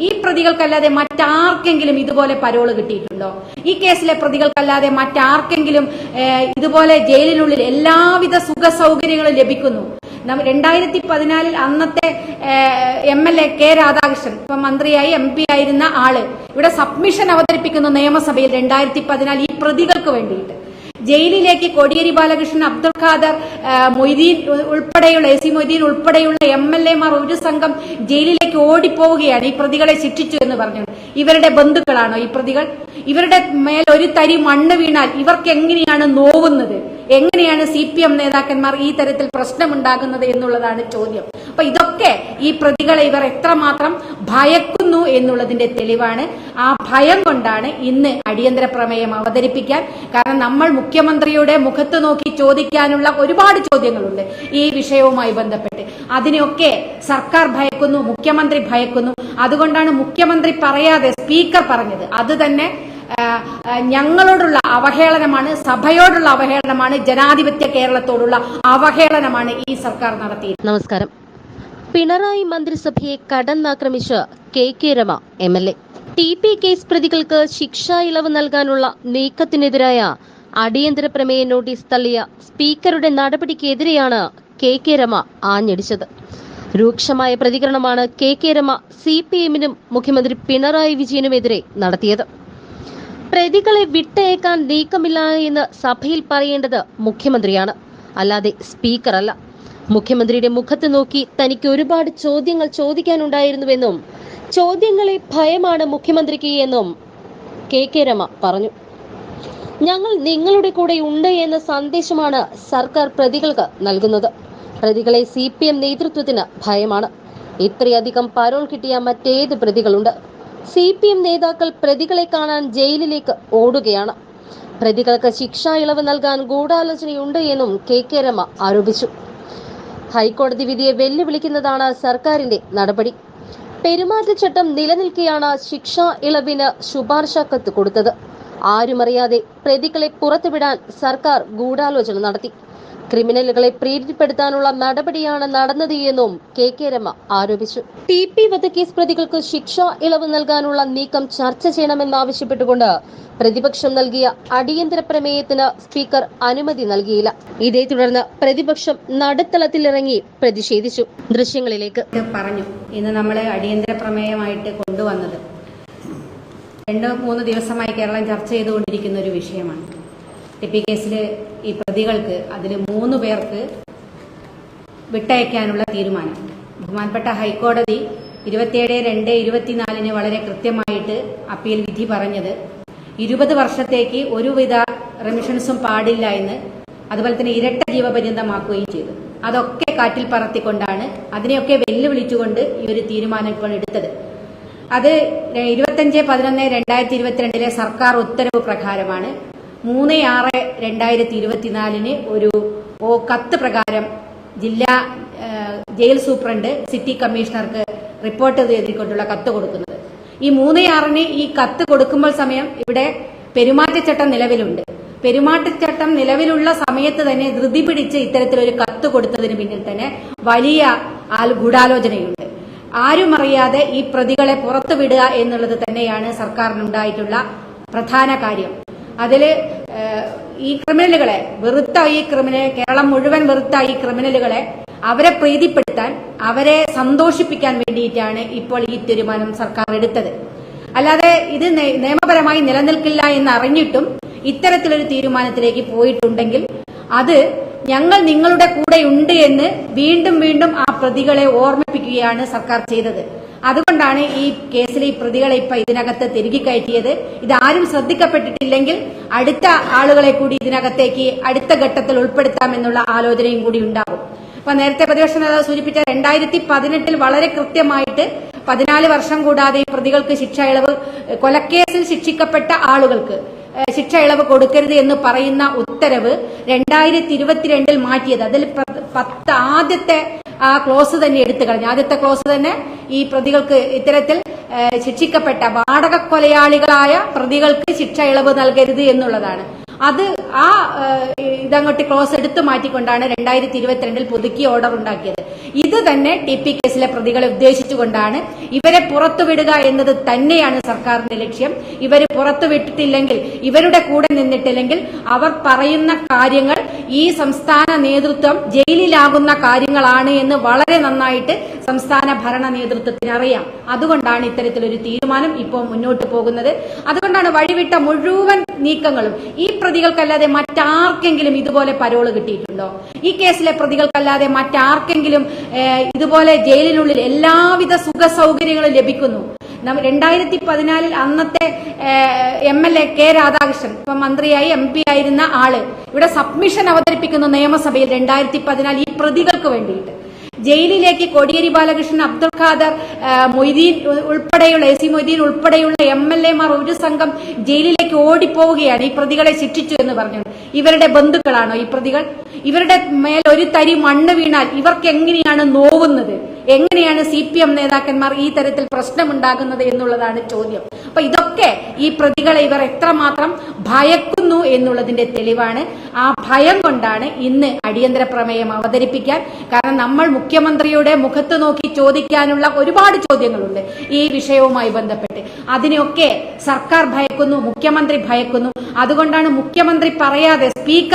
ഈ പ്രതികൾക്കല്ലാതെ മറ്റാർക്കെങ്കിലും ഇതുപോലെ പരോള് കിട്ടിയിട്ടുണ്ടോ? ഈ കേസിലെ പ്രതികൾക്കല്ലാതെ മറ്റാർക്കെങ്കിലും ഇതുപോലെ ജയിലിനുള്ളിൽ എല്ലാവിധ സുഖ സൗകര്യങ്ങളും ലഭിക്കുന്നു? 2014 അന്നത്തെ MLA കെ രാധാകൃഷ്ണൻ, ഇപ്പൊ മന്ത്രിയായി MP ആയിരുന്ന ആള് ഇവിടെ സബ്മിഷൻ അവതരിപ്പിക്കുന്നു നിയമസഭയിൽ 2014 ഈ പ്രതികൾക്ക് വേണ്ടിയിട്ട്. ജയിലിലേക്ക് കോടിയേരി ബാലകൃഷ്ണൻ, അബ്ദുൾ ഖാദർ, മൊയ്തീൻ ഉൾപ്പെടെയുള്ള AC മൊയ്തീൻ ഉൾപ്പെടെയുള്ള MLA മാർ ഒരു സംഘം ജയിലിലേക്ക് ഓടിപ്പോവുകയാണ് ഈ പ്രതികളെ ശിക്ഷിച്ചു എന്ന് പറഞ്ഞു. ഇവരുടെ ബന്ധുക്കളാണോ ഈ പ്രതികൾ? ഇവരുടെ മേൽ ഒരു തരി മണ്ണ് വീണാൽ ഇവർക്ക് എങ്ങനെയാണ് നോവുന്നത്? എങ്ങനെയാണ് CPM നേതാക്കന്മാർ ഈ തരത്തിൽ പ്രശ്നമുണ്ടാകുന്നത് എന്നുള്ളതാണ് ചോദ്യം. അപ്പൊ ഇതൊക്കെ ഈ പ്രതികളെ ഇവർ എത്രമാത്രം ഭയക്കുന്നു എന്നുള്ളതിന്റെ തെളിവാണ്. ആ ഭയം കൊണ്ടാണ് ഇന്ന് അടിയന്തര പ്രമേയം അവതരിപ്പിക്കാൻ. കാരണം നമ്മൾ മുഖ്യമന്ത്രിയുടെ മുഖത്ത് നോക്കി ചോദിക്കാനുള്ള ഒരുപാട് ചോദ്യങ്ങളുണ്ട് ഈ വിഷയവുമായി ബന്ധപ്പെട്ട്. അതിനെയൊക്കെ സർക്കാർ ഭയക്കുന്നു, മുഖ്യമന്ത്രി ഭയക്കുന്നു. അതുകൊണ്ടാണ് മുഖ്യമന്ത്രി പറയാതെ സ്പീക്കർ പറഞ്ഞത്. അത് തന്നെ ഞങ്ങളോടുള്ള അവഹേളനമാണ്, സഭയോടുള്ള അവഹേളനമാണ്, ജനാധിപത്യ കേരളത്തോടുള്ള അവഹേളനമാണ് ഈ സർക്കാർ നടത്തിയത്. നമസ്കാരം. പിണറായി മന്ത്രിസഭയെ കടന്നാക്രമിച്ച് KK Rema MLA. TP case പ്രതികൾക്ക് ശിക്ഷാ ഇളവ് നൽകാനുള്ള നീക്കത്തിനെതിരായ അടിയന്തര പ്രമേയ നോട്ടീസ് തള്ളിയ സ്പീക്കറുടെ നടപടിക്കെതിരെയാണ് KK രമ ആഞ്ഞടിച്ചത്. രൂക്ഷമായ പ്രതികരണമാണ് KK രമ CPM-നും മുഖ്യമന്ത്രി പിണറായി വിജയനുമെതിരെ നടത്തിയത്. പ്രതികളെ വിട്ടയക്കാൻ നീക്കമില്ല എന്ന് സഭയിൽ പറയേണ്ടത് മുഖ്യമന്ത്രിയാണ്, അല്ലാതെ സ്പീക്കർ അല്ല. മുഖ്യമന്ത്രിയുടെ മുഖത്ത് നോക്കി തനിക്ക് ഒരുപാട് ചോദ്യങ്ങൾ ചോദിക്കാനുണ്ടായിരുന്നുവെന്നും ചോദ്യങ്ങളെ ഭയമാണ് മുഖ്യമന്ത്രിക്ക് എന്നും KK രമ പറഞ്ഞു. ഞങ്ങൾ നിങ്ങളുടെ കൂടെ ഉണ്ട് എന്ന സന്ദേശമാണ് സർക്കാർ പ്രതികൾക്ക് നൽകുന്നത്. പ്രതികളെ CPM നേതൃത്വത്തിന് ഭയമാണ്. ഇത്രയധികം പരോൾ കിട്ടിയ മറ്റേത് പ്രതികളുണ്ട്? CPM നേതാക്കൾ പ്രതികളെ കാണാൻ ജയിലിലേക്ക് ഓടുകയാണ്. പ്രതികൾക്ക് ശിക്ഷാ ഇളവ് നൽകാൻ ഗൂഢാലോചനയുണ്ട് എന്നും KK രമ ആരോപിച്ചു. ഹൈക്കോടതി വിധിയെ വെല്ലുവിളിക്കുന്നതാണ് സർക്കാരിന്റെ നടപടി. പെരുമാറ്റച്ചട്ടം നിലനിൽക്കെയാണ് ശിക്ഷാ ഇളവിന് ശുപാർശ കത്ത് കൊടുത്തത്. ആരുമറിയാതെ പ്രതികളെ പുറത്തുവിടാൻ സർക്കാർ ഗൂഢാലോചന നടത്തി. ക്രിമിനലുകളെ പ്രീതിപ്പെടുത്താനുള്ള നടപടിയാണ് നടന്നത് എന്നും KK രമ ആരോപിച്ചു. TP വധക്കേസ് പ്രതികൾക്ക് ശിക്ഷാ ഇളവ് നൽകാനുള്ള നീക്കം ചർച്ച ചെയ്യണമെന്നാവശ്യപ്പെട്ടുകൊണ്ട് പ്രതിപക്ഷം നൽകിയ അടിയന്തര പ്രമേയത്തിന് സ്പീക്കർ അനുമതി നൽകിയില്ല. ഇതേ തുടർന്ന് പ്രതിപക്ഷം നടുത്തളത്തിലിറങ്ങി പ്രതിഷേധിച്ചു. ദൃശ്യങ്ങളിലേക്ക് പറഞ്ഞു. ഇന്ന് നമ്മൾ അടിയന്തര പ്രമേയമായിട്ട് കൊണ്ടുവന്നത് 2-3 ദിവസമായി കേരളം ചർച്ച ചെയ്തുകൊണ്ടിരിക്കുന്ന ഒരു വിഷയമാണ്. TP കേസിൽ ഈ പ്രതികൾക്ക്, അതിൽ 3 പേർക്ക് വിട്ടയക്കാനുള്ള തീരുമാനം. ബഹുമാനപ്പെട്ട ഹൈക്കോടതി 27/2/24 വളരെ കൃത്യമായിട്ട് അപ്പീൽ വിധി പറഞ്ഞത് 20 വർഷത്തേക്ക് ഒരുവിധ റെമിഷൻസും പാടില്ല എന്ന്, അതുപോലെ തന്നെ ഇരട്ട ജീവപര്യന്തമാക്കുകയും ചെയ്തു. അതൊക്കെ കാറ്റിൽ പറത്തിക്കൊണ്ടാണ്, അതിനെയൊക്കെ വെല്ലുവിളിച്ചുകൊണ്ട് ഈ ഒരു തീരുമാനം ഇപ്പോൾ എടുത്തത്. അത് 25/11/2022 സർക്കാർ ഉത്തരവ് പ്രകാരമാണ്. 3/6/2024 ഒരു കത്ത് പ്രകാരം ജില്ലാ ജയിൽ സൂപ്രണ്ട് സിറ്റി കമ്മീഷണർക്ക് റിപ്പോർട്ട് ചെയ്തിക്കൊണ്ടുള്ള കത്ത് കൊടുക്കുന്നത്. ഈ 3/6 ഈ കത്ത് കൊടുക്കുമ്പോൾ സമയം ഇവിടെ പെരുമാറ്റച്ചട്ടം നിലവിലുണ്ട്. പെരുമാറ്റച്ചട്ടം നിലവിലുള്ള സമയത്ത് തന്നെ ധൃതി പിടിച്ച് ഇത്തരത്തിലൊരു കത്ത് കൊടുത്തതിന് പിന്നിൽ തന്നെ വലിയ ഗൂഢാലോചനയുണ്ട്. ആരും അറിയാതെ ഈ പ്രതികളെ പുറത്തുവിടുക എന്നുള്ളത് തന്നെയാണ് സർക്കാരിനുണ്ടായിട്ടുള്ള പ്രധാന കാര്യം. അതില് ഈ ക്രിമിനലുകളെ കേരളം മുഴുവൻ വെറുത്ത ഈ ക്രിമിനലുകളെ അവരെ പ്രീതിപ്പെടുത്താൻ, അവരെ സന്തോഷിപ്പിക്കാൻ വേണ്ടിയിട്ടാണ് ഇപ്പോൾ ഈ തീരുമാനം സർക്കാർ എടുത്തത്. അല്ലാതെ ഇത് നിയമപരമായി നിലനിൽക്കില്ല എന്ന് അറിഞ്ഞിട്ടും ഇത്തരത്തിലൊരു തീരുമാനത്തിലേക്ക് പോയിട്ടുണ്ടെങ്കിൽ അത് ഞങ്ങൾ നിങ്ങളുടെ കൂടെയുണ്ട് എന്ന് വീണ്ടും വീണ്ടും ആ പ്രതികളെ ഓർമ്മിപ്പിക്കുകയാണ് സർക്കാർ ചെയ്തത്. അതുകൊണ്ടാണ് ഈ കേസിൽ ഈ പ്രതികളെ ഇപ്പൊ ഇതിനകത്ത് തിരികെ കയറ്റിയത്. ഇതാരും ശ്രദ്ധിക്കപ്പെട്ടിട്ടില്ലെങ്കിൽ അടുത്ത ആളുകളെ കൂടി ഇതിനകത്തേക്ക് അടുത്ത ഘട്ടത്തിൽ ഉൾപ്പെടുത്താമെന്നുള്ള ആലോചനയും കൂടി ഉണ്ടാകും. അപ്പൊ നേരത്തെ പ്രതിപക്ഷ നേതാവ് സൂചിപ്പിച്ച 2018 വളരെ കൃത്യമായിട്ട് 14 വർഷം കൂടാതെ ഈ പ്രതികൾക്ക് ശിക്ഷാ ഇളവ്, കൊലക്കേസിൽ ശിക്ഷിക്കപ്പെട്ട ആളുകൾക്ക് ശിക്ഷ ഇളവ് കൊടുക്കരുത് എന്ന് പറയുന്ന ഉത്തരവ് 2022 മാറ്റിയത്. അതിൽ ആദ്യത്തെ ആ ക്ലോസ് തന്നെ എടുത്തു കളഞ്ഞു. ആദ്യത്തെ ക്ലോസ് തന്നെ ഈ പ്രതികൾക്ക്, ഇത്തരത്തിൽ ശിക്ഷിക്കപ്പെട്ട വാടക കൊലയാളികളായ പ്രതികൾക്ക് ശിക്ഷ ഇളവ് നൽകരുത് എന്നുള്ളതാണ്. അത് ആ ഇതങ്ങോട്ട് ക്ലോസ് എടുത്തു മാറ്റിക്കൊണ്ടാണ് 2022 പുതുക്കിയ ഓർഡർ ഉണ്ടാക്കിയത്. ഇത് തന്നെ TP കേസിലെ പ്രതികളെ ഉദ്ദേശിച്ചുകൊണ്ടാണ്. ഇവരെ പുറത്തുവിടുക എന്നത് തന്നെയാണ് സർക്കാരിന്റെ ലക്ഷ്യം. ഇവര് പുറത്തുവിട്ടിട്ടില്ലെങ്കിൽ, ഇവരുടെ കൂടെ നിന്നിട്ടില്ലെങ്കിൽ അവർ പറയുന്ന കാര്യങ്ങൾ ഈ സംസ്ഥാന നേതൃത്വം ജയിലിലാകുന്ന കാര്യങ്ങളാണ് എന്ന് വളരെ നന്നായിട്ട് സംസ്ഥാന ഭരണ നേതൃത്വത്തിന് അറിയാം. അതുകൊണ്ടാണ് ഇത്തരത്തിലൊരു തീരുമാനം ഇപ്പോൾ മുന്നോട്ട് പോകുന്നത്. അതുകൊണ്ടാണ് വഴിവിട്ട മുഴുവൻ നീക്കങ്ങളും. ഈ പ്രതികൾക്കല്ലാതെ മറ്റാർക്കെങ്കിലും ഇതുപോലെ പരോള് കിട്ടിയിട്ടുണ്ടോ? ഈ കേസിലെ പ്രതികൾക്കല്ലാതെ മറ്റാർക്കെങ്കിലും ഇതുപോലെ ജയിലിനുള്ളിൽ എല്ലാവിധ സുഖ സൗകര്യങ്ങളും ലഭിക്കുന്നു? 2014 അന്നത്തെ MLA കെ രാധാകൃഷ്ണൻ, ഇപ്പൊ മന്ത്രിയായി MP ആയിരുന്ന ആള് ഇവിടെ സബ്മിഷൻ അവതരിപ്പിക്കുന്നു നിയമസഭയിൽ 2014 ഈ പ്രതികൾക്ക് വേണ്ടിയിട്ട്. ജയിലിലേക്ക് കോടിയേരി ബാലകൃഷ്ണൻ, അബ്ദുൾ ഖാദർ, മൊയ്തീൻ ഉൾപ്പെടെയുള്ള AC മൊയ്തീൻ ഉൾപ്പെടെയുള്ള MLA മാർ ഒരു സംഘം ജയിലിലേക്ക് ഓടിപ്പോവുകയാണ് ഈ പ്രതികളെ ശിക്ഷിച്ചു എന്ന് പറഞ്ഞു. ഇവരുടെ ബന്ധുക്കളാണോ ഈ പ്രതികൾ? ഇവരുടെ മേൽ ഒരു തരി മണ്ണ് വീണാൽ ഇവർക്ക് എങ്ങനെയാണ് നോവുന്നത്? എങ്ങനെയാണ് CPM നേതാക്കന്മാർ ഈ തരത്തിൽ പ്രശ്നമുണ്ടാകുന്നത് എന്നുള്ളതാണ് ചോദ്യം. അപ്പൊ ഇതൊക്കെ ഈ പ്രതികളെ ഇവർ എത്രമാത്രം ഭയക്കുന്നു എന്നുള്ളതിന്റെ തെളിവാണ്. ആ ഭയം കൊണ്ടാണ് ഇന്ന് അടിയന്തര പ്രമേയം അവതരിപ്പിക്കാൻ. കാരണം നമ്മൾ മുഖ്യമന്ത്രിയുടെ മുഖത്ത് നോക്കി ചോദിക്കാനുള്ള ഒരുപാട് ചോദ്യങ്ങളുണ്ട് ഈ വിഷയവുമായി ബന്ധപ്പെട്ട്. അതിനെയൊക്കെ സർക്കാർ ഭയക്കുന്നു, മുഖ്യമന്ത്രി ഭയക്കുന്നു. അതുകൊണ്ടാണ് മുഖ്യമന്ത്രി പറയാതെ, സ്പീക്കർ